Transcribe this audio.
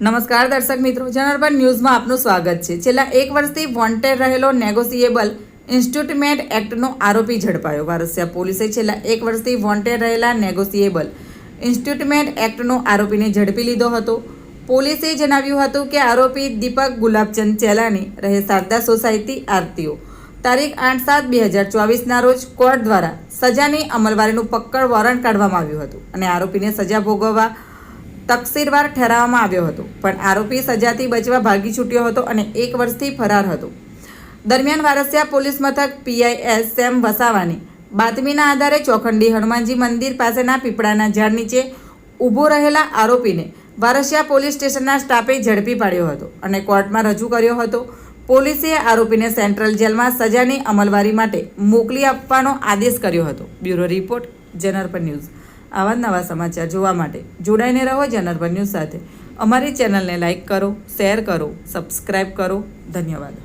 નમસ્કાર દર્શક મિત્રો, જનરલ ન્યૂઝમાં આપનું સ્વાગત છે। છેલ્લા 1 વર્ષથી વોન્ટેડ રહેલો નેગોશિયેબલ ઇન્સ્ટ્રુમેન્ટ એક્ટનો આરોપી ઝડપાયો। વારસિયા પોલીસે છેલ્લા 1 વર્ષથી વોન્ટેડ રહેલા નેગોશિયેબલ ઇન્સ્ટ્રુમેન્ટ એક્ટનો આરોપીને ઝડપી લીધો હતો। પોલીસે જણાવ્યું હતું કે આરોપી દીપક ગુલાબચંદ ચેલાની રહે શારદા સોસાયટી આરટીઓ તારીખ 8/7/2024ના રોજ કોર્ટ દ્વારા સજાની અમલવારીનું પકડ વોરંટ કાઢવામાં આવ્યું હતું અને આરોપીને સજા ભોગવવા તકસીરવાર ઠેરવવામાં આવ્યો હતો, પણ આરોપી સજાથી બચવા ભાગી છૂટ્યો હતો અને 1 વર્ષથી ફરાર હતો। દરમિયાન વારસિયા પોલીસ મથક પીઆઈએસ સેમ વસાવાની બાતમીના આધારે ચોખંડી હનુમાનજી મંદિર પાસેના પીપળાના ઝાડ નીચે ઊભો રહેલા આરોપીને વારસિયા પોલીસ સ્ટેશનના સ્ટાફે ઝડપી પાડ્યો હતો અને કોર્ટમાં રજૂ કર્યો હતો। પોલીસે આરોપીને સેન્ટ્રલ જેલમાં સજાની અમલવારી માટે મોકલી આપવાનો આદેશ કર્યો હતો। Bureau report, general news. આવા નવા સમાચાર જોવા માટે જોડાઈને રહો જનરલ ન્યૂઝ સાથે। અમારી ચેનલને લાઇક કરો, શેર કરો, સબસ્ક્રાઇબ કરો। ધન્યવાદ।